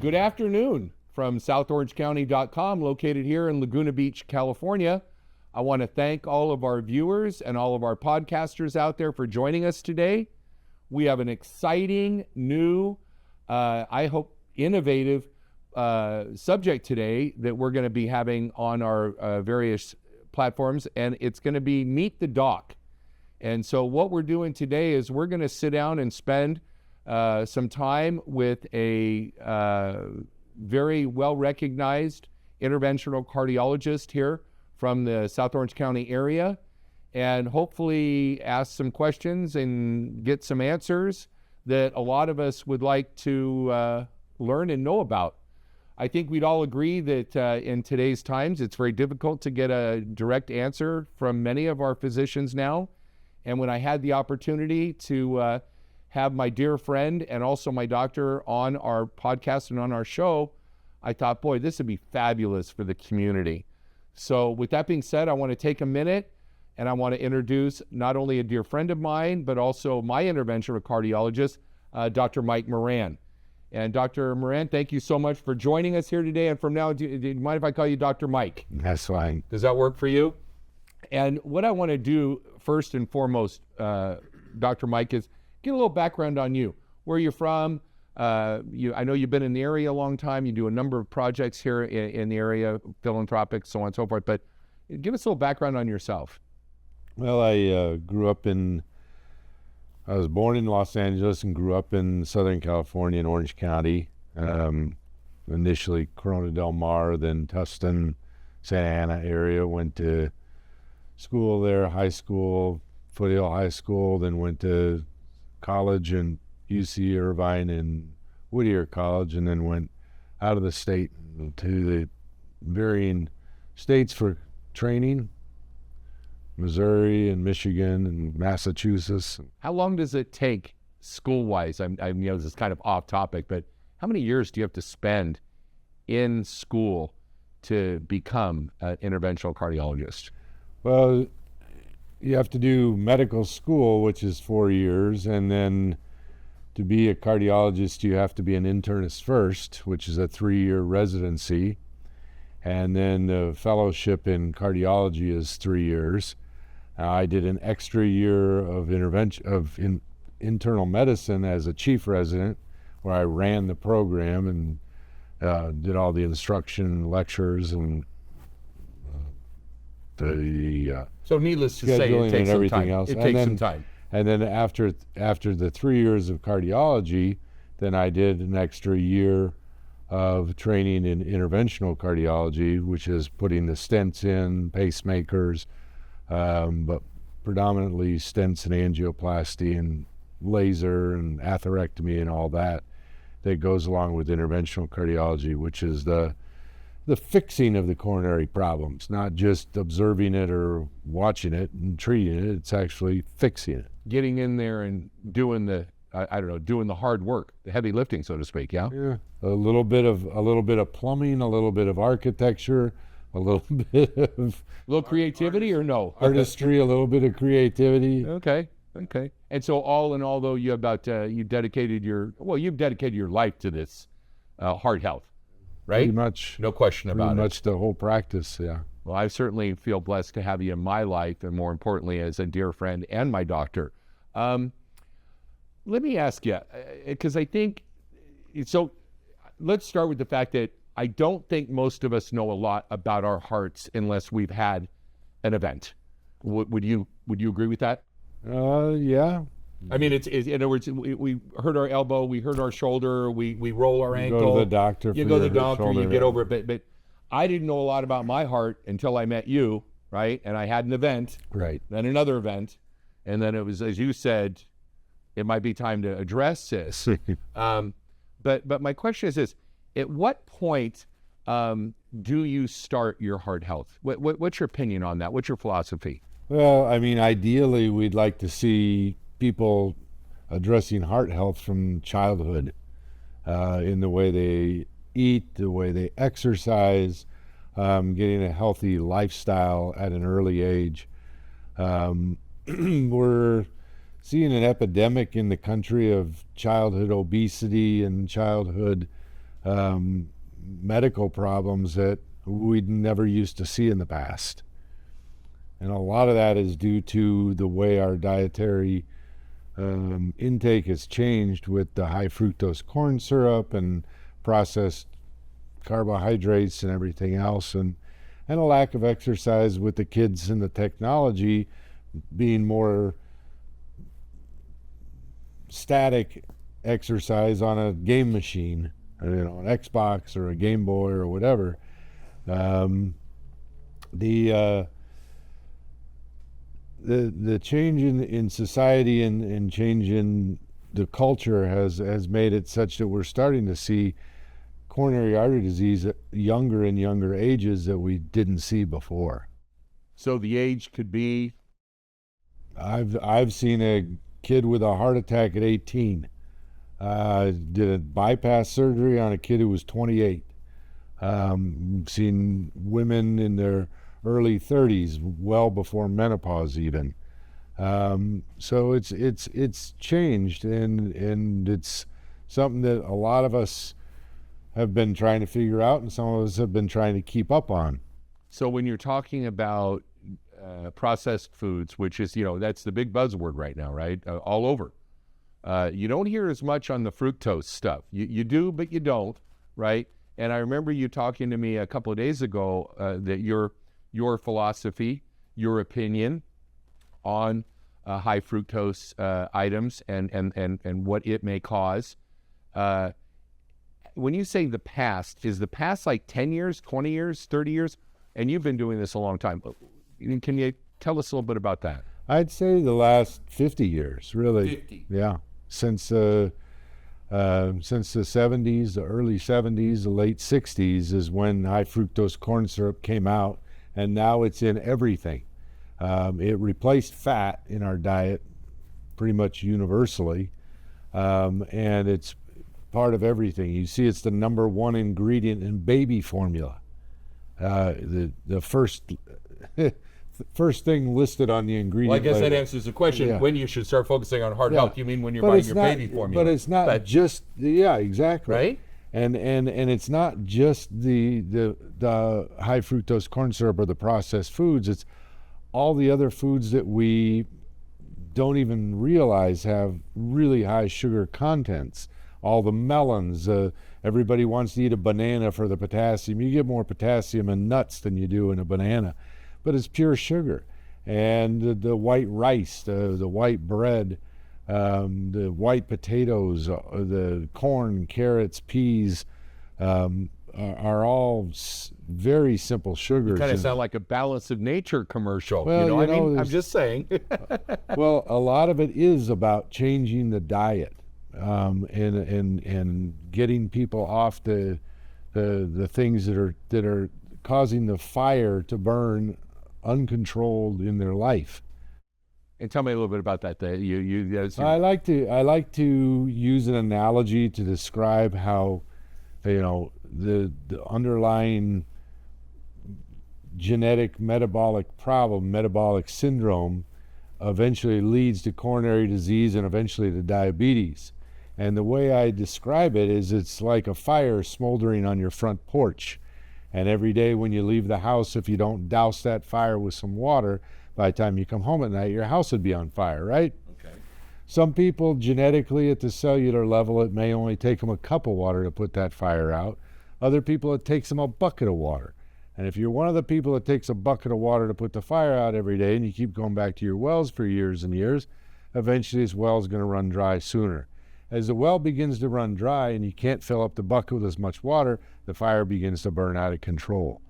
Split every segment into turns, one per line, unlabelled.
good afternoon from southorangecounty.com, located here in Laguna Beach, California. I want to thank all of our viewers and all of our podcasters out there for joining us today. We have an exciting, new, I hope innovative subject today that we're going to be having on our various platforms, and it's going to be Meet the Doc. And so what we're doing today is we're going to sit down and spend some time with a very well-recognized interventional cardiologist here from the South Orange County area, and hopefully ask some questions and get some answers that a lot of us would like to learn and know about. I think we'd all agree that in today's times, it's very difficult to get a direct answer from many of our physicians now. And when I had the opportunity to have my dear friend and also my doctor on our podcast and on our show, I thought, boy, this would be fabulous for the community. So with that being said, I want to take a minute and I want to introduce not only a dear friend of mine, but also my interventional cardiologist, Dr. Mike Moran. And Dr. Moran, thank you so much for joining us here today. And from now, do you mind if I call you Dr. Mike?
That's fine.
Does that work for you? And what I want to do first and foremost, Dr. Mike, is get a little background on you. Where you're from. I know you've been in the area a long time. You do a number of projects here in the area, philanthropic, so on and so forth. But give us a little background on yourself.
Well, I was born in Los Angeles and grew up in Southern California in Orange County. Initially Corona del Mar, then Tustin, Santa Ana area. Went to school there, high school, Foothill High School, then went to college in UC Irvine and Whittier College, and then went out of the state to the varying states for training, Missouri and Michigan and Massachusetts.
How long does it take school-wise? I know this is kind of off topic, but how many years do you have to spend in school to become an interventional cardiologist?
Well, you have to do medical school, which is 4 years, and then to be a cardiologist, you have to be an internist first, which is a 3-year residency, and then the fellowship in cardiology is 3 years. I did an extra year of internal medicine as a chief resident, where I ran the program and did all the instruction, lectures, and
so needless to say, it takes some time.
Else.
It takes some time.
And then after the 3 years of cardiology, then I did an extra year of training in interventional cardiology, which is putting the stents in, pacemakers, but predominantly stents and angioplasty and laser and atherectomy and all that goes along with interventional cardiology, which is the fixing of the coronary problems, not just observing it or watching it and treating it. It's actually fixing it.
Getting in there and doing the doing the hard work, the heavy lifting, so to speak. Yeah.
Yeah. A little bit of plumbing, a little bit of architecture, a little bit of
creativity, or no
artistry, a little bit of creativity.
Okay. And so all in all, though, you've dedicated your life to this heart health. Right?
Pretty much.
No question about it.
Pretty much the whole practice, yeah.
Well, I certainly feel blessed to have you in my life, and more importantly, as a dear friend and my doctor. Let me ask you, because I think, so let's start with the fact that I don't think most of us know a lot about our hearts unless we've had an event. Would you agree with that?
Yeah.
I mean, it's in other words, we hurt our elbow, we hurt our shoulder, we roll our ankle.
You go to the doctor.
You go to the doctor, you get over it. But I didn't know a lot about my heart until I met you, right? And I had an event,
right?
Then another event, and then it was, as you said, it might be time to address this. But my question is this: at what point do you start your heart health? What's your opinion on that? What's your philosophy?
Well, I mean, ideally, we'd like to see people addressing heart health from childhood, in the way they eat, the way they exercise, getting a healthy lifestyle at an early age. We're seeing an epidemic in the country of childhood obesity and childhood medical problems that we'd never used to see in the past. And a lot of that is due to the way our dietary intake has changed with the high fructose corn syrup and processed carbohydrates and everything else, and a lack of exercise with the kids and the technology being more static exercise on a game machine, or, an Xbox or a Game Boy or whatever. The change in society and change in the culture has made it such that we're starting to see coronary artery disease at younger and younger ages that we didn't see before.
So the age could be?
I've seen a kid with a heart attack at 18. Did a bypass surgery on a kid who was 28. Seen women in their early 30s, well before menopause even. So it's changed, and it's something that a lot of us have been trying to figure out, and some of us have been trying to keep up on.
So when you're talking about processed foods, which is, that's the big buzzword right now, right? All over. You don't hear as much on the fructose stuff. You do, but you don't, right? And I remember you talking to me a couple of days ago that your philosophy, your opinion on high fructose items and what it may cause. When you say the past, is the past like 10 years, 20 years, 30 years? And you've been doing this a long time. Can you tell us a little bit about that?
I'd say the last 50 years, really.
50?
Yeah. Since the 70s, the early 70s, the late 60s is when high fructose corn syrup came out, and now it's in everything. It replaced fat in our diet pretty much universally, and it's part of everything. You see, it's the number one ingredient in baby formula. The first thing listed on the ingredient
Well, I guess
label.
that answers the question.
Yeah.
When you should start focusing on heart
Yeah.
health. You mean when you're
But
buying
it's
your
not-
baby formula?
But it's not just, yeah, exactly.
Right?
And it's not just the high fructose corn syrup or the processed foods. It's all the other foods that we don't even realize have really high sugar contents. All the melons. Everybody wants to eat a banana for the potassium. You get more potassium in nuts than you do in a banana, but it's pure sugar. And the white rice, the white bread, the white potatoes, the corn, carrots, peas, are all very simple sugars.
Kind of sound like a Balance of Nature commercial.
Well,
I'm just saying.
Well, a lot of it is about changing the diet, and getting people off the things that are causing the fire to burn uncontrolled in their life.
And tell me a little bit about that.
I like to use an analogy to describe how, the underlying genetic metabolic problem, metabolic syndrome, eventually leads to coronary disease and eventually to diabetes. And the way I describe it is it's like a fire smoldering on your front porch. And every day when you leave the house, if you don't douse that fire with some water, by the time you come home at night, your house would be on fire, right?
Okay.
Some people genetically at the cellular level, it may only take them a cup of water to put that fire out. Other people, it takes them a bucket of water. And if you're one of the people that takes a bucket of water to put the fire out every day and you keep going back to your wells for years and years, eventually this well is going to run dry sooner. As the well begins to run dry and you can't fill up the bucket with as much water, the fire begins to burn out of control.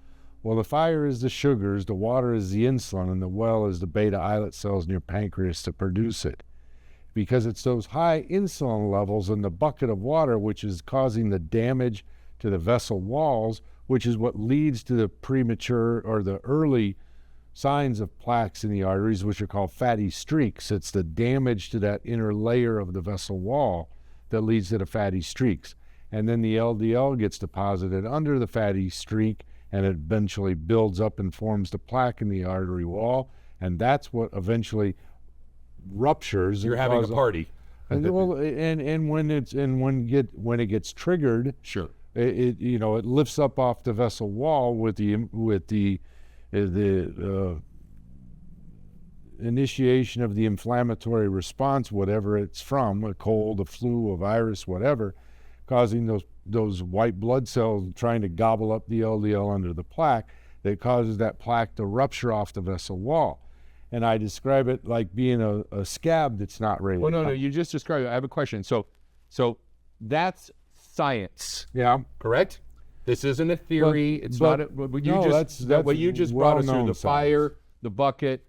Well, the fire is the sugars, the water is the insulin, and the well is the beta islet cells in your pancreas to produce it. Because it's those high insulin levels in the bucket of water which is causing the damage to the vessel walls, which is what leads to the premature or the early signs of plaques in the arteries, which are called fatty streaks. It's the damage to that inner layer of the vessel wall that leads to the fatty streaks. And then the LDL gets deposited under the fatty streak, and it eventually builds up and forms the plaque in the artery wall, and that's what eventually ruptures.
You're having a party.
And when it gets triggered,
Sure.
it lifts up off the vessel wall with the initiation of the inflammatory response, whatever it's from, a cold, a flu, a virus, whatever, causing those white blood cells trying to gobble up the LDL under the plaque, that causes that plaque to rupture off the vessel wall. And I describe it like being a scab that's not ready.
Well, no, you just described it. I have a question. So that's science.
Yeah.
Correct? This isn't a theory. It's not what you just brought us through, the fire, the bucket,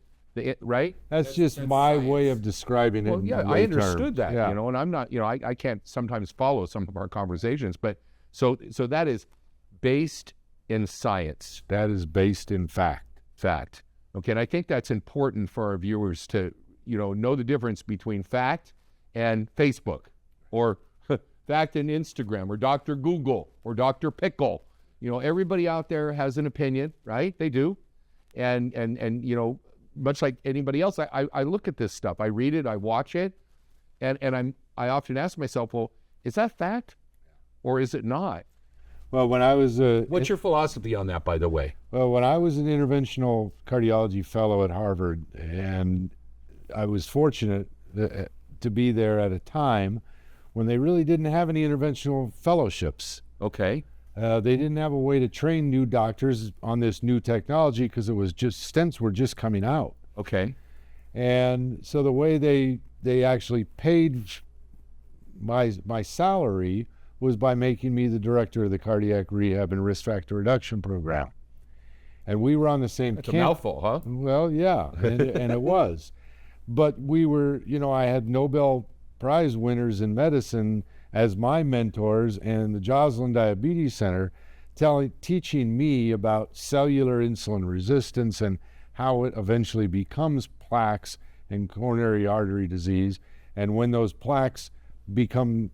right?
That's my science way of describing it.
Well, yeah, I understood that, and I'm not, I can't sometimes follow some of our conversations, but so that is based in science.
That is based in fact.
Okay, and I think that's important for our viewers to, know the difference between fact and Facebook, or fact and Instagram, or Dr. Google, or Dr. Pickle. Everybody out there has an opinion, right? They do, and much like anybody else, I look at this stuff, I read it, I watch it, and I often ask myself, well, is that fact, or is it not?
Well, when I was
what's your philosophy on that, by the way?
Well, when I was an interventional cardiology fellow at Harvard, and I was fortunate to be there at a time when they really didn't have any interventional fellowships.
Okay.
They didn't have a way to train new doctors on this new technology because it was stents were just coming out.
Okay.
And so the way they actually paid my salary was by making me the director of the cardiac rehab and risk factor reduction program. And we were on the same
That's a mouthful, huh?
Well, yeah, and it was. But we were, I had Nobel Prize winners in medicine as my mentors, and the Joslin Diabetes Center teaching me about cellular insulin resistance and how it eventually becomes plaques and coronary artery disease. And when those plaques become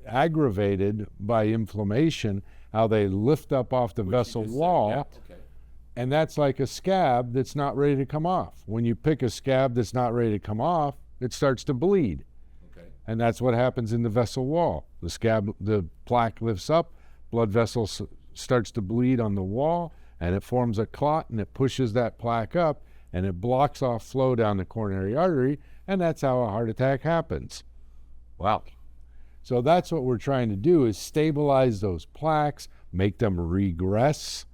aggravated by inflammation, how they lift up off the vessel wall.
Yeah. Okay.
And that's like a scab that's not ready to come off. When you pick a scab that's not ready to come off, it starts to bleed.
Okay.
And that's what happens in the vessel wall. The plaque lifts up, blood vessel starts to bleed on the wall, and it forms a clot, and it pushes that plaque up, and it blocks off flow down the coronary artery, and that's how a heart attack happens.
Wow.
So that's what we're trying to do, is stabilize those plaques, make them regress,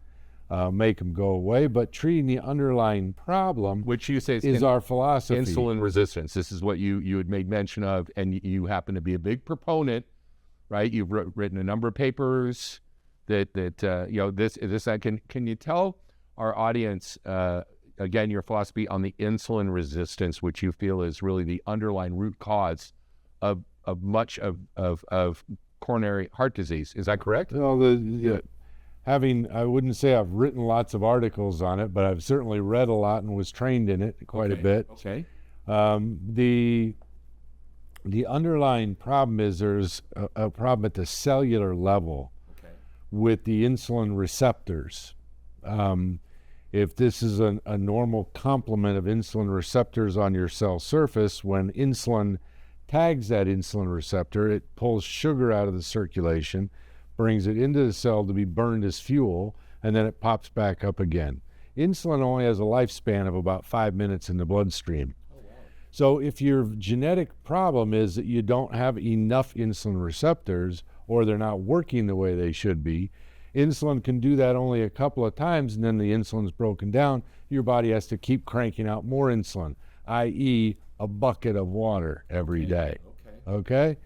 make them go away, but treating the underlying problem,
which you say
is our philosophy.
Insulin resistance. This is what you had made mention of, and you happen to be a big proponent, right? You've written a number of papers that can you tell our audience again your philosophy on the insulin resistance, which you feel is really the underlying root cause of much of coronary heart disease. Is that correct?
Well, I wouldn't say I've written lots of articles on it, but I've certainly read a lot and was trained in it quite a bit.
Okay.
The underlying problem is there's a problem at the cellular level with the insulin receptors. If this is a normal complement of insulin receptors on your cell surface, when insulin tags that insulin receptor, it pulls sugar out of the circulation, brings it into the cell to be burned as fuel, and then it pops back up again. Insulin only has a lifespan of about 5 minutes in the bloodstream. Oh, wow. So if your genetic problem is that you don't have enough insulin receptors, or they're not working the way they should be, insulin can do that only a couple of times, and then the insulin's broken down. Your body has to keep cranking out more insulin, i.e., a bucket of water every day. Okay?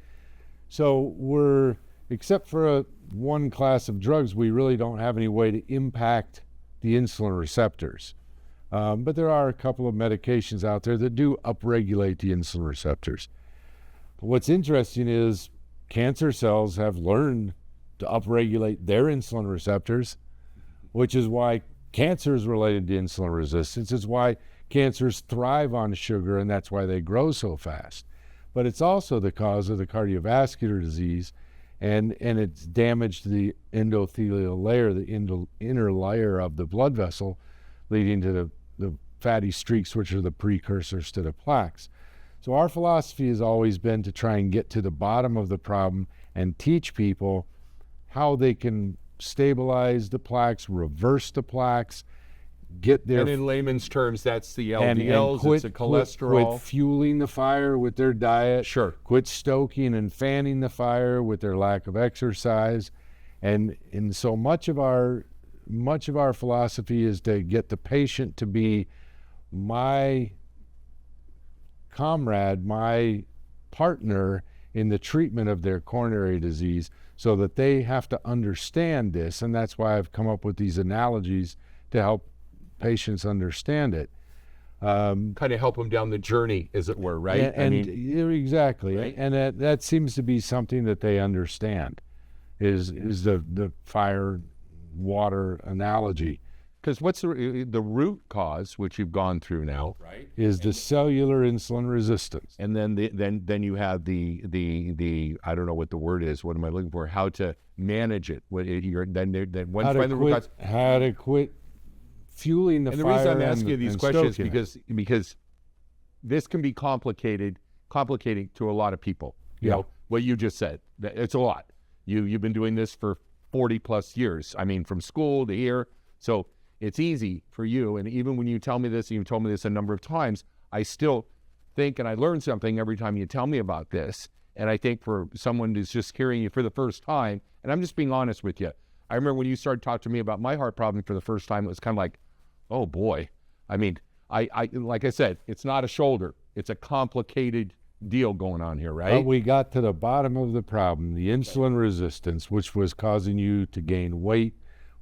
So except for one class of drugs, we really don't have any way to impact the insulin receptors. But there are a couple of medications out there that do upregulate the insulin receptors. What's interesting is cancer cells have learned to upregulate their insulin receptors, which is why cancer is related to insulin resistance. It's why cancers thrive on sugar, and that's why they grow so fast. But it's also the cause of the cardiovascular disease, and it's damage to the endothelial layer, the inner layer of the blood vessel, leading to the fatty streaks, which are the precursors to the plaques. So our philosophy has always been to try and get to the bottom of the problem and teach people how they can stabilize the plaques, reverse the plaques, get their...
And in layman's terms, that's the
and
LDLs,
quit,
it's the cholesterol.
Quit fueling the fire with their diet.
Sure.
Quit stoking and fanning the fire with their lack of exercise. And so much of our philosophy is to get the patient to be my comrade, my partner in the treatment of their coronary disease, so that they have to understand this. And that's why I've come up with these analogies to help patients understand it.
Kind of help them down the journey, as it were, right?
Exactly. Right? And that seems to be something that they understand, is the fire water analogy.
Because what's the root cause, which you've gone through now, right?
Is the cellular insulin resistance.
And then you have the I don't know what the word is. What am I looking for? How to manage it?
How to quit fueling the fire.
And the reason I'm asking you these questions because this can be complicating to a lot of people. You know what you just said. It's a lot. You've been doing this for 40 plus years. I mean, from school to here. So it's easy for you. And even when you tell me this, and you've told me this a number of times, I still think, and I learn something every time you tell me about this. And I think for someone who's just hearing you for the first time, and I'm just being honest with you, I remember when you started talking to me about my heart problem for the first time, it was kind of like, oh boy. I mean, I like I said, it's not a shoulder. It's a complicated deal going on here, right?
But we got to the bottom of the problem, the insulin resistance, which was causing you to gain weight,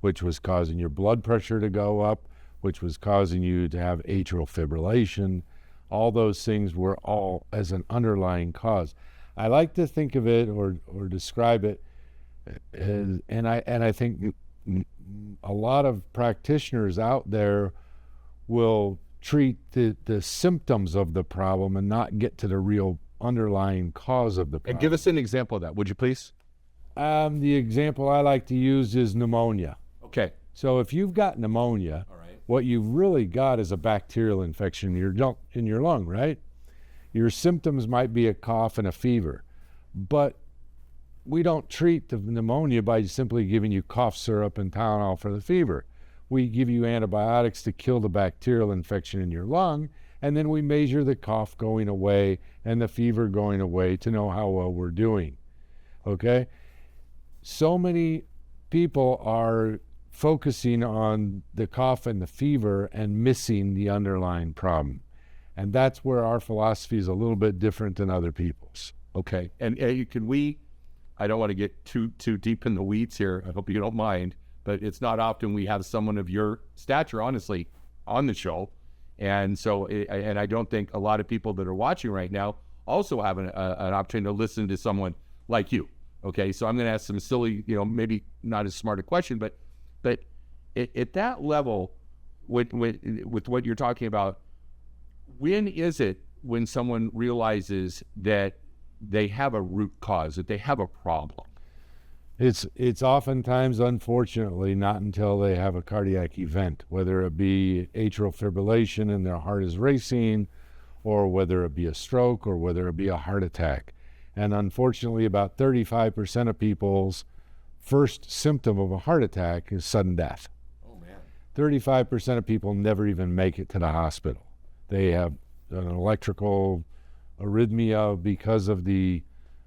which was causing your blood pressure to go up, which was causing you to have atrial fibrillation. All those things were all as an underlying cause. I like to think of it or describe it as, and I think a lot of practitioners out there will treat the symptoms of the problem and not get to the real underlying cause of the problem.
And give us an example of that, would you please?
The example I like to use is pneumonia.
Okay.
So if you've got pneumonia, what you've really got is a bacterial infection in your lung, right? Your symptoms might be a cough and a fever, but we don't treat the pneumonia by simply giving you cough syrup and Tylenol for the fever. We give you antibiotics to kill the bacterial infection in your lung, and then we measure the cough going away and the fever going away to know how well we're doing, okay? So many people are focusing on the cough and the fever and missing the underlying problem. And that's where our philosophy is a little bit different than other people's.
Okay. And can we, I don't want to get too deep in the weeds here. I hope you don't mind, but it's not often we have someone of your stature, honestly, on the show. And so, and I don't think a lot of people that are watching right now also have an opportunity to listen to someone like you. Okay. So I'm going to ask some silly, maybe not as smart a question, but at that level, with what you're talking about, when is it when someone realizes that they have a root cause, that they have a problem?
It's oftentimes, unfortunately, not until they have a cardiac event, whether it be atrial fibrillation and their heart is racing, or whether it be a stroke, or whether it be a heart attack. And unfortunately, about 35% of people's first symptom of a heart attack is sudden death.
Oh, man.
35% of people never even make it to the hospital. They have an electrical arrhythmia because of the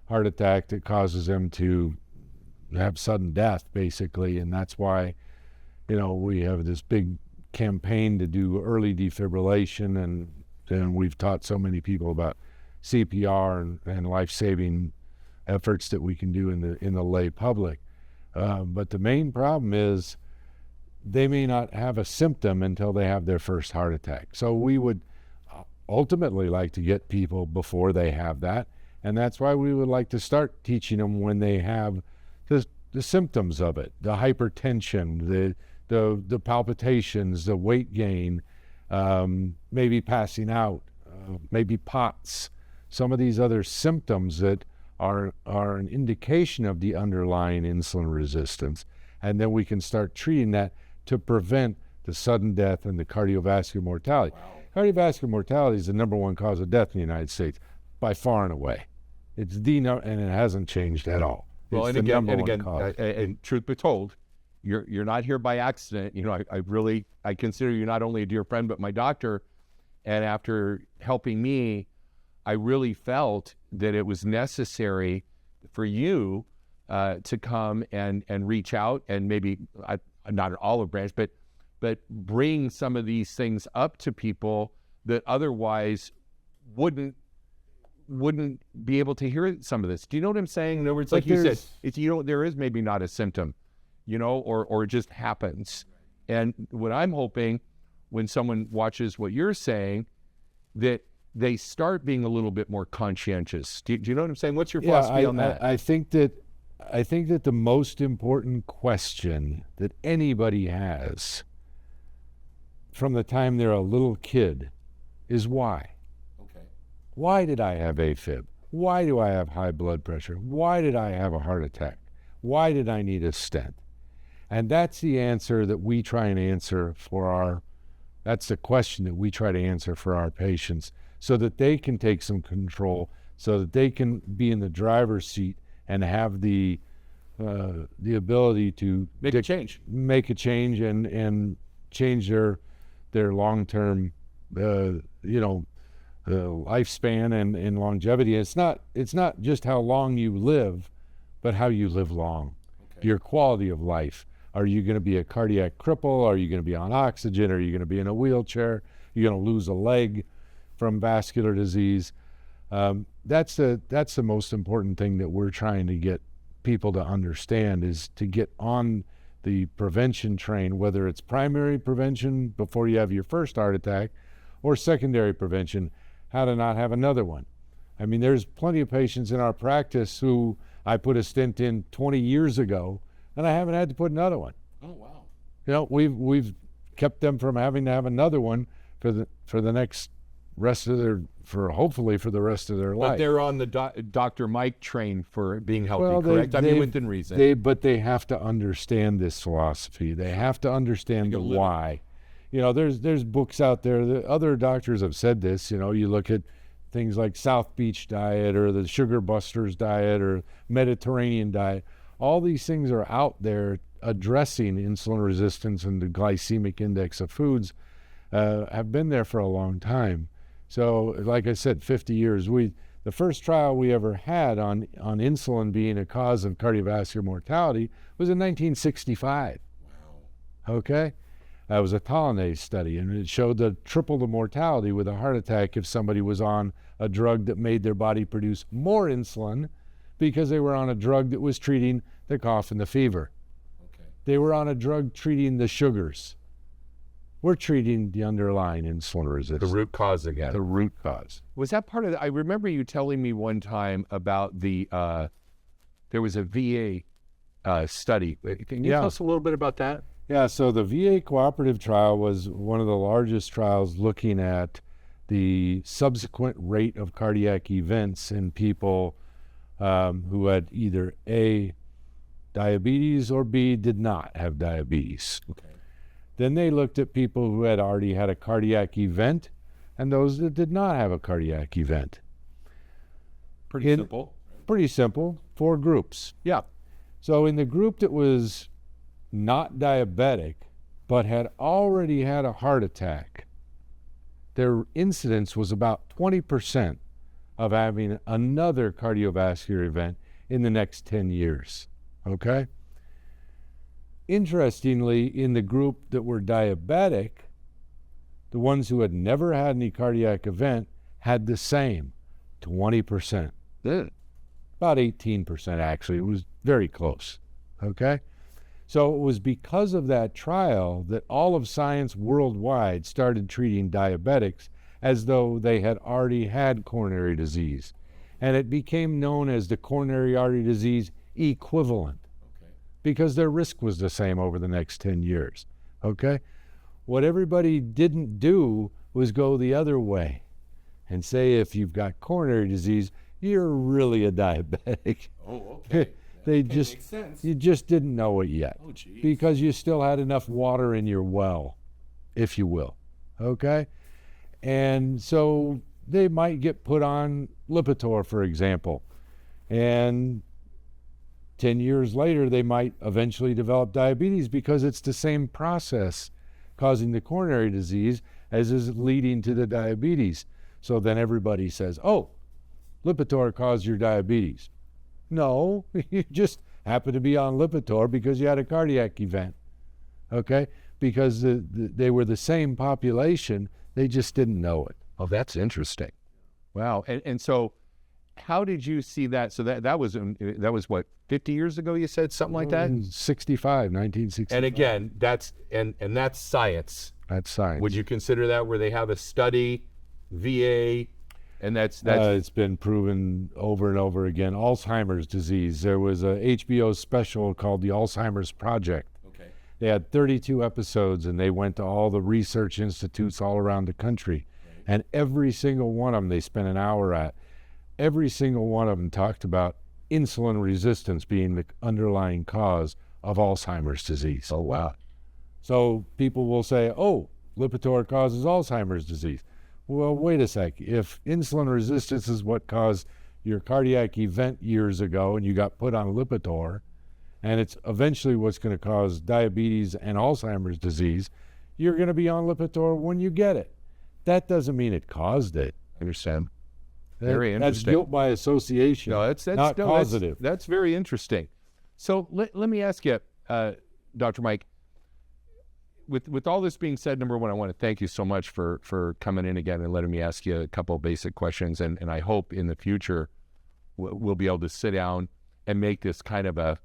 heart attack that causes them to have sudden death, basically. And that's why, we have this big campaign to do early defibrillation, and we've taught so many people about CPR and life-saving efforts that we can do in the lay public. But the main problem is they may not have a symptom until they have their first heart attack. So we would ultimately like to get people before they have that, and that's why we would like to start teaching them when they have the symptoms of it, the hypertension, the palpitations, the weight gain, maybe passing out, maybe POTS, some of these other symptoms that are an indication of the underlying insulin resistance. And then we can start treating that to prevent the sudden death and the cardiovascular mortality. Wow. Cardiovascular mortality is the number one cause of death in the United States by far and away. It's and it hasn't changed at all.
Well,
It's
and
the
again,
number one cause.
and truth be told, you're not here by accident. You know, I consider you not only a dear friend but my doctor. And after helping me, I really felt that it was necessary for you to come and reach out and maybe not an olive branch, but bring some of these things up to people that otherwise wouldn't be able to hear some of this. Do you know what I'm saying? In other words, like you said, it's, you know, there is maybe not a symptom, you know, or it just happens. And what I'm hoping when someone watches what you're saying, that they start being a little bit more conscientious. Do you know what I'm saying? What's your philosophy on that?
I think that the most important question that anybody has from the time they're a little kid is why.
Okay.
Why did I have AFib? Why do I have high blood pressure? Why did I have a heart attack? Why did I need a stent? And that's the answer that we try and answer that's the question that we try to answer for our patients, so that they can take some control, so that they can be in the driver's seat and have the ability to
Make a change
and change their long-term lifespan and longevity. It's not just how long you live, but how you live long. Okay. Your quality of life. Are you going to be a cardiac cripple? Are you going to be on oxygen? Are you going to be in a wheelchair? Are you going to lose a leg from vascular disease? That's the most important thing that we're trying to get people to understand, is to get on the prevention train, whether it's primary prevention before you have your first heart attack, or secondary prevention, how to not have another one. I mean, there's plenty of patients in our practice who I put a stent in 20 years ago, and I haven't had to put another one.
Oh, wow.
You know, we've kept them from having to have another one for the next rest of hopefully for the rest of their life.
But they're on the Dr. Mike train for being healthy,
well,
correct? I mean, within reason.
But they have to understand this philosophy. They have to understand the why. You know, there's books out there that other doctors have said this. You know, you look at things like South Beach diet or the Sugar Busters diet or Mediterranean diet. All these things are out there addressing insulin resistance and the glycemic index of foods, have been there for a long time. So, like I said, 50 years. The first trial we ever had on insulin being a cause of cardiovascular mortality was in 1965. Wow. Okay? That was a Tolinase study, and it showed that triple the mortality with a heart attack if somebody was on a drug that made their body produce more insulin, because they were on a drug that was treating the cough and the fever. Okay. They were on a drug treating the sugars. We're treating the underlying insulin resistance.
The root cause again.
The root cause.
Was that part of I remember you telling me one time about there was a VA study. Can you tell us a little bit about that?
Yeah, so the VA cooperative trial was one of the largest trials looking at the subsequent rate of cardiac events in people who had either A, diabetes, or B, did not have diabetes. Okay. Then they looked at people who had already had a cardiac event and those that did not have a cardiac event.
Pretty simple.
Pretty simple, 4 groups.
Yeah.
So in the group that was not diabetic but had already had a heart attack, their incidence was about 20% of having another cardiovascular event in the next 10 years, okay? Interestingly, in the group that were diabetic, the ones who had never had any cardiac event had the same, 20%. About 18% actually. It was very close, okay? So it was because of that trial that all of science worldwide started treating diabetics as though they had already had coronary disease. And it became known as the coronary artery disease equivalent, because their risk was the same over the next 10 years, okay? What everybody didn't do was go the other way and say, if you've got coronary disease, you're really a diabetic.
Oh, okay.
Makes sense. You just didn't know it yet.
Oh, geez.
Because you still had enough water in your well, if you will, okay? And so they might get put on Lipitor, for example, and 10 years later, they might eventually develop diabetes because it's the same process causing the coronary disease as is leading to the diabetes. So then everybody says, oh, Lipitor caused your diabetes. No, you just happened to be on Lipitor because you had a cardiac event, okay? Because they were the same population, they just didn't know it.
Oh, that's interesting. Wow. And so how did you see that? So that was what, 50 years ago, you said, something like that?
1965.
And again, that's science.
That's science.
Would you consider that where they have a study, VA, and that's
it's been proven over and over again. Alzheimer's disease. There was a HBO special called The Alzheimer's Project.
okay.
They had 32 episodes, and they went to all the research institutes all around the country.
Right.
And every single one of them they spent an hour at. Every single one of them talked about insulin resistance being the underlying cause of Alzheimer's disease.
Oh, wow.
So people will say, oh, Lipitor causes Alzheimer's disease. Well, wait a sec. If insulin resistance is what caused your cardiac event years ago and you got put on Lipitor, and it's eventually what's going to cause diabetes and Alzheimer's disease, you're going to be on Lipitor when you get it. That doesn't mean it caused it.
I understand. Very interesting.
That's guilt by association,
No, that's
not causative.
That's very interesting. So let me ask you, Dr. Mike, with all this being said, number one, I want to thank you so much for coming in again and letting me ask you a couple of basic questions. And I hope in the future we'll be able to sit down and make this kind of a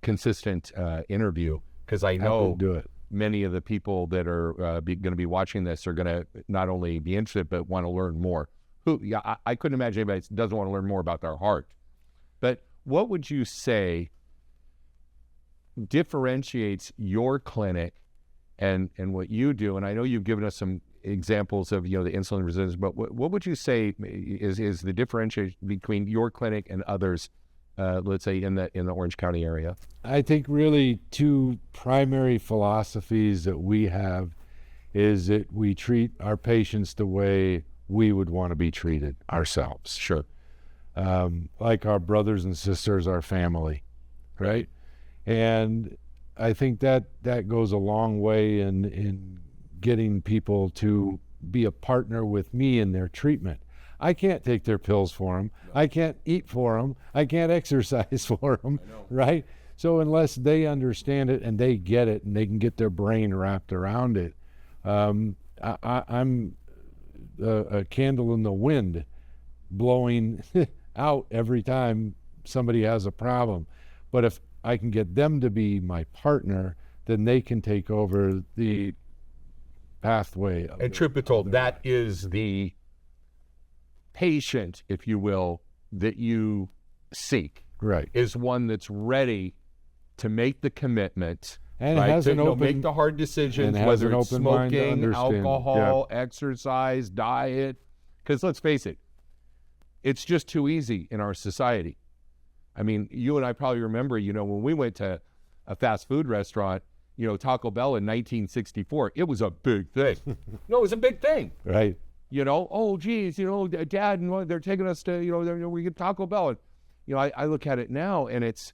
consistent interview, because I know
do it.
Many of the people that are going to be watching this are going to not only be interested, but want to learn more. I couldn't imagine anybody that doesn't want to learn more about their heart. But what would you say differentiates your clinic and what you do? And I know you've given us some examples of the insulin resistance, but what would you say is the differentiation between your clinic and others, let's say in the Orange County area?
I think really two primary philosophies that we have is that we treat our patients the way we would want to be treated ourselves.
Sure.
Like our brothers and sisters, our family, right? And I think that goes a long way in getting people to be a partner with me in their treatment. I can't take their pills for them. No. I can't eat for them. I can't exercise for them, right? So unless they understand it and they get it and they can get their brain wrapped around it, I'm a candle in the wind blowing out every time somebody has a problem. But if I can get them to be my partner, then they can take over the pathway.
And truth be told, that is the patient, if you will, that you seek.
Right.
Is one that's ready to make the commitment,
and
right?
has an open,
make the hard decisions,
and
whether
an
it's
open mind to
smoking,
understand.
alcohol, exercise, diet. Because let's face it, it's just too easy in our society. I mean, you and I probably remember, when we went to a fast food restaurant, Taco Bell in 1964, it was a big thing. No, it was a big thing.
Right.
Oh, geez, Dad, they're taking us to, we get Taco Bell. And, I look at it now, and it's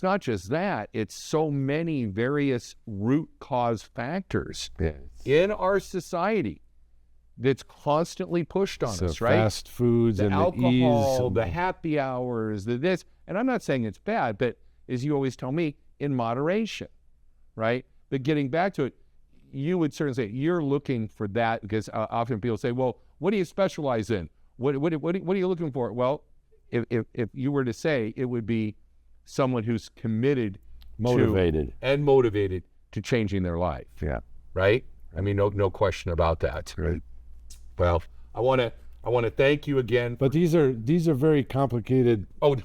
not just that. It's so many various root cause factors in our society that's constantly pushed on us, right?
Fast foods
the
and
alcohol,
the
the happy hours, the this. And I'm not saying it's bad, but as you always tell me, in moderation, right? But getting back to it, you would certainly say you're looking for that, because often people say, well, what do you specialize in? What are you looking for? Well, if you were to say, it would be someone who's committed,
motivated
to changing their life.
Yeah.
Right? I mean, no question about that.
Right.
Well, I want to thank you again.
But these are very complicated.
Oh,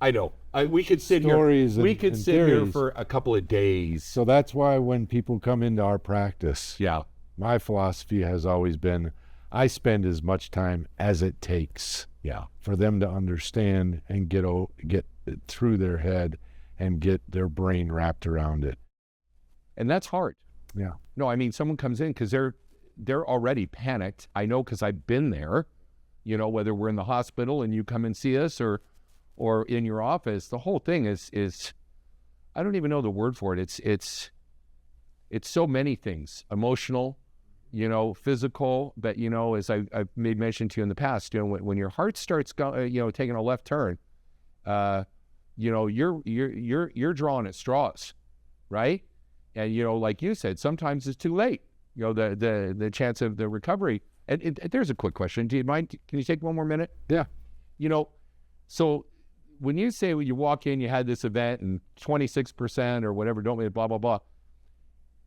I know. We could sit
stories
here. We could sit here for a couple of days.
So that's why when people come into our practice,
yeah,
my philosophy has always been, I spend as much time as it takes.
Yeah.
For them to understand and get it through their head and get their brain wrapped around it.
And that's hard.
Yeah.
No, I mean, someone comes in because they're already panicked. I know, because I've been there, whether we're in the hospital and you come and see us, or or in your office, the whole thing is I don't even know the word for it. It's so many things, emotional, physical, but, as I've made mention to you in the past, when your heart starts taking a left turn, you're drawing at straws, right? And, like you said, sometimes it's too late, the chance of the recovery. And there's a quick question. Do you mind? Can you take one more minute?
Yeah.
So when you say you walk in, you had this event and 26% or whatever, don't blah, blah, blah.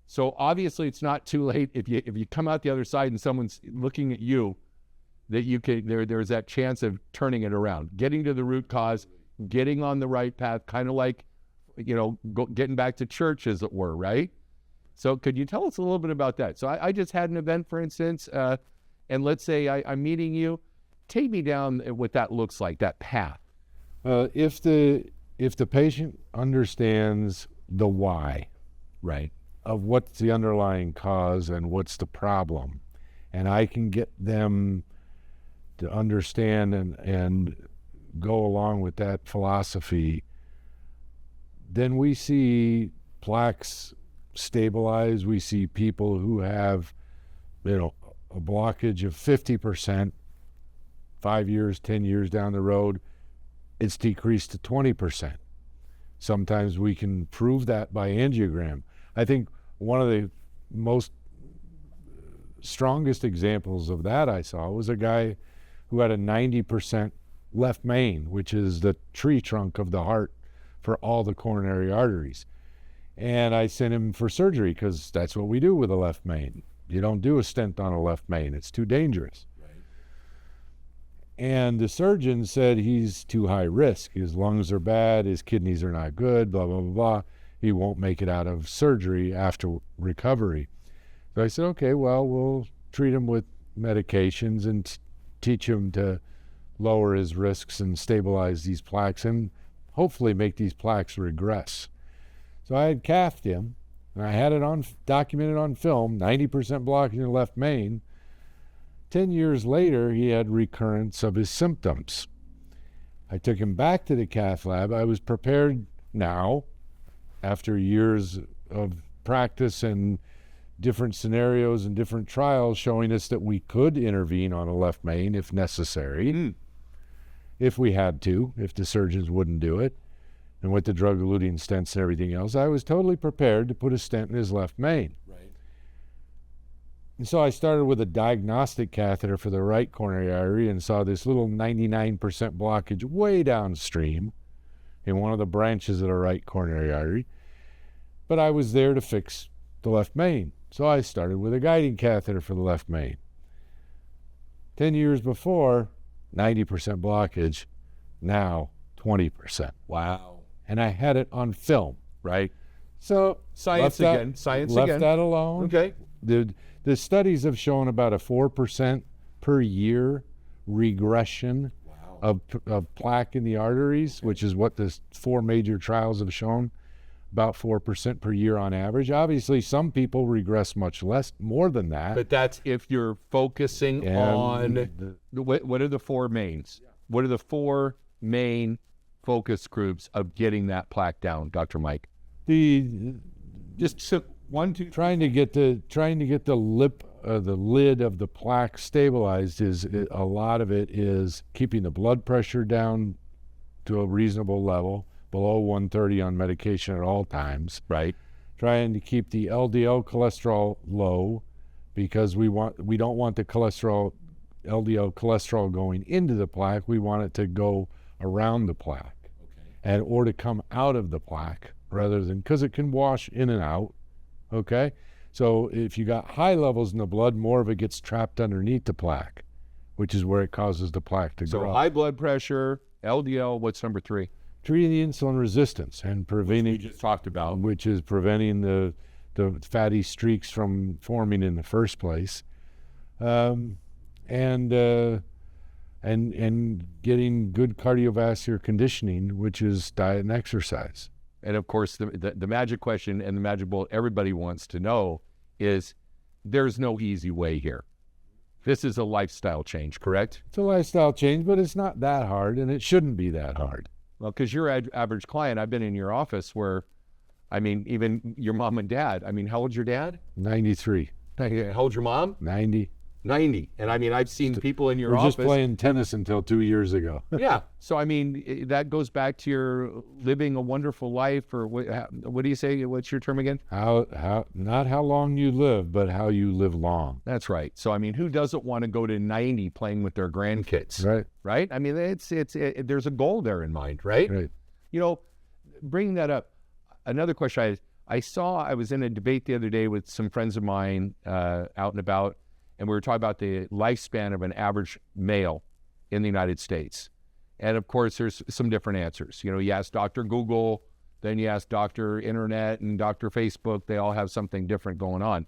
So obviously it's not too late if you come out the other side and someone's looking at you, that you can, there's that chance of turning it around, getting to the root cause, getting on the right path, kind of like, getting back to church, as it were, right? So could you tell us a little bit about that? So I just had an event, for instance, and let's say I'm meeting you. Take me down what that looks like, that path.
If the patient understands the why,
right,
of what's the underlying cause and what's the problem, and I can get them to understand and go along with that philosophy, then we see plaques stabilize. We see people who have, a blockage of 50%, 5 years, 10 years down the road, it's decreased to 20%. Sometimes we can prove that by angiogram. I think one of the most strongest examples of that I saw was a guy who had a 90% left main, which is the tree trunk of the heart for all the coronary arteries. And I sent him for surgery because that's what we do with a left main. You don't do a stent on a left main. It's too dangerous. Right. And the surgeon said he's too high risk. His lungs are bad. His kidneys are not good, blah, blah, blah, blah. He won't make it out of surgery after recovery. So I said, okay, well, we'll treat him with medications and teach him to lower his risks and stabilize these plaques and hopefully make these plaques regress. So I had cathed him, and I had it documented on film, 90% blockage in the left main. 10 years later, he had recurrence of his symptoms. I took him back to the cath lab. I was prepared now, after years of practice and different scenarios and different trials showing us that we could intervene on a left main if necessary, if we had to, if the surgeons wouldn't do it. And with the drug-eluting stents and everything else, I was totally prepared to put a stent in his left main.
Right.
And so I started with a diagnostic catheter for the right coronary artery and saw this little 99% blockage way downstream in one of the branches of the right coronary artery. But I was there to fix the left main. So I started with a guiding catheter for the left main. 10 years before, 90% blockage, now 20%.
Wow.
And I had it on film.
Right.
So
Science again.
Left that alone.
Okay.
The studies have shown about a 4% per year regression of plaque in the arteries, which is what the 4 major trials have shown, about 4% per year on average. Obviously, some people regress much more than that.
But that's if you're focusing on what are the 4 mains? Yeah. What are the 4 main focus groups of getting that plaque down, Dr. Mike?
Just 1, 2. Trying to get the lid of the plaque stabilized is a lot of it is keeping the blood pressure down to a reasonable level, below 130 on medication at all times.
Right.
Trying to keep the LDL cholesterol low because we don't want the LDL cholesterol going into the plaque. We want it to go around the plaque, or to come out of the plaque rather than, because it can wash in and out. Okay, so if you got high levels in the blood, more of it gets trapped underneath the plaque, which is where it causes the plaque to grow.
So high blood pressure, LDL. What's number 3?
Treating the insulin resistance and preventing,
which we just talked about,
which is preventing the fatty streaks from forming in the first place, and getting good cardiovascular conditioning, which is diet and exercise.
And of course, the magic question and the magic bullet everybody wants to know is there's no easy way here. This is a lifestyle change, correct?
It's a lifestyle change, but it's not that hard, and it shouldn't be that hard.
Well, because you're average client, I've been in your office where, I mean, even your mom and dad. I mean, how old's your dad?
93.
How old's your mom?
90.
90. And I mean, I've seen people in your
We're
office.
just playing tennis until 2 years ago.
Yeah. So, I mean, that goes back to your living a wonderful life, or what do you say? What's your term again?
Not how long you live, but how you live long.
That's right. So, I mean, who doesn't want to go to 90 playing with their grandkids?
Right.
Right? I mean, there's a goal there in mind, right?
Right.
You know, bringing that up, another question I was in a debate the other day with some friends of mine out and about, and we were talking about the lifespan of an average male in the United States. And of course, there's some different answers. You know, you ask Dr. Google, then you ask Dr. Internet and Dr. Facebook. They all have something different going on.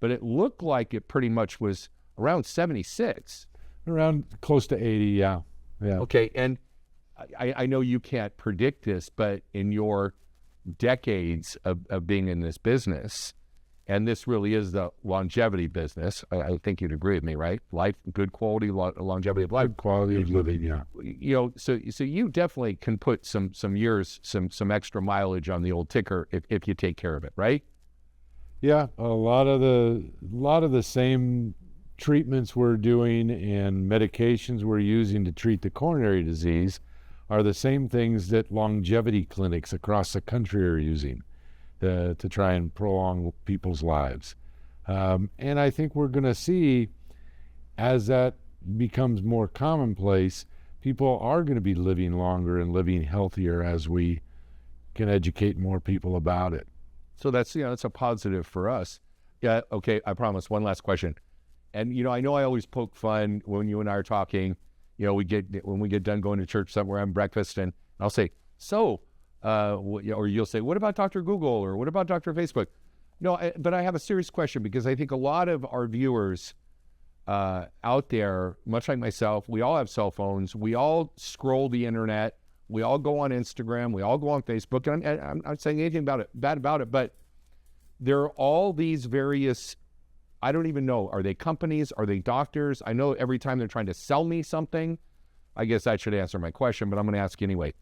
But it looked like it pretty much was around 76.
Around close to 80, yeah. Yeah.
Okay, and I know you can't predict this, but in your decades of being in this business, and this really is the longevity business. I think you'd agree with me, right? Life, good quality, longevity of life.
Good quality of living, yeah.
You know, so you definitely can put some years, some extra mileage on the old ticker if you take care of it, right?
Yeah, a lot of the same treatments we're doing and medications we're using to treat the coronary disease are the same things that longevity clinics across the country are using to try and prolong people's lives. And I think we're going to see, as that becomes more commonplace, people are going to be living longer and living healthier as we can educate more people about it.
So that's a positive for us. Yeah, okay, I promise. One last question. And, I know I always poke fun when you and I are talking. When we get done going to church somewhere, having breakfast, and I'll say, or you'll say, what about Dr. Google, or what about Dr. Facebook? No, but I have a serious question, because I think a lot of our viewers out there, much like myself, we all have cell phones. We all scroll the internet. We all go on Instagram. We all go on Facebook. And I'm not saying anything bad about it, but there are all these various, I don't even know, are they companies? Are they doctors? I know every time they're trying to sell me something. I guess I should answer my question, but I'm going to ask you anyway.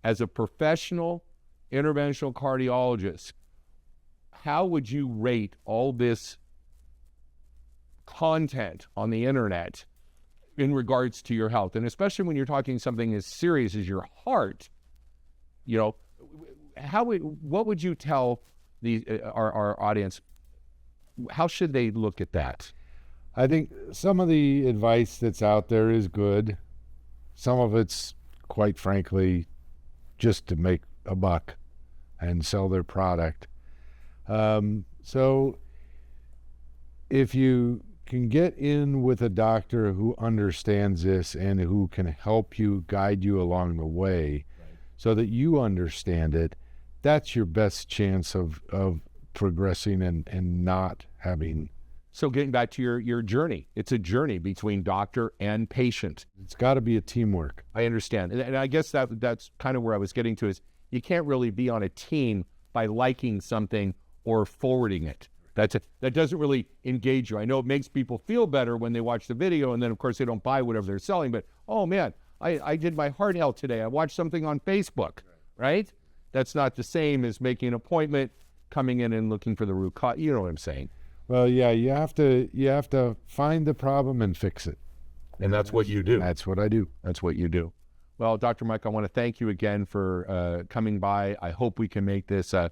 As a professional interventional cardiologist, how would you rate all this content on the internet in regards to your health? And especially when you're talking something as serious as your heart, what would you tell our audience? How should they look at that?
I think some of the advice that's out there is good. Some of it's, quite frankly, just to make a buck and sell their product. So if you can get in with a doctor who understands this and who can help you, guide you along the way, right, so that you understand it, that's your best chance of progressing and not having.
So getting back to your journey, it's a journey between doctor and patient.
It's got to be a teamwork.
I understand. And I guess that's kind of where I was getting to, is you can't really be on a team by liking something or forwarding it. That doesn't really engage you. I know it makes people feel better when they watch the video, and then of course they don't buy whatever they're selling, but oh man, I did my heart health today. I watched something on Facebook, right? That's not the same as making an appointment, coming in and looking for the root cause. You know what I'm saying?
Well, yeah, you have to find the problem and fix it.
And that's what you do.
That's what I do.
That's what you do. Well, Dr. Mike, I want to thank you again for coming by. I hope we can make this a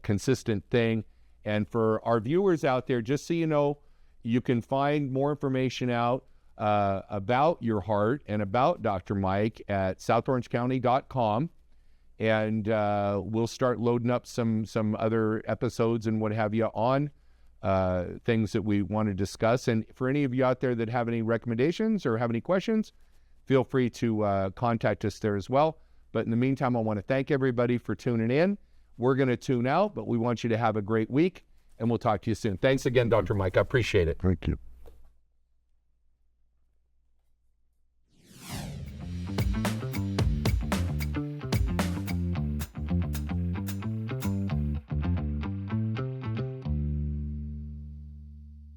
consistent thing. And for our viewers out there, just so you know, you can find more information out about your heart and about Dr. Mike at southorangecounty.com. And we'll start loading up some other episodes and what have you on things that we want to discuss. And for any of you out there that have any recommendations or have any questions, feel free to contact us there as well. But in the meantime, I want to thank everybody for tuning in. We're going to tune out, but we want you to have a great week, and we'll talk to you soon. Thanks again, Dr. Mike. I appreciate it.
Thank you.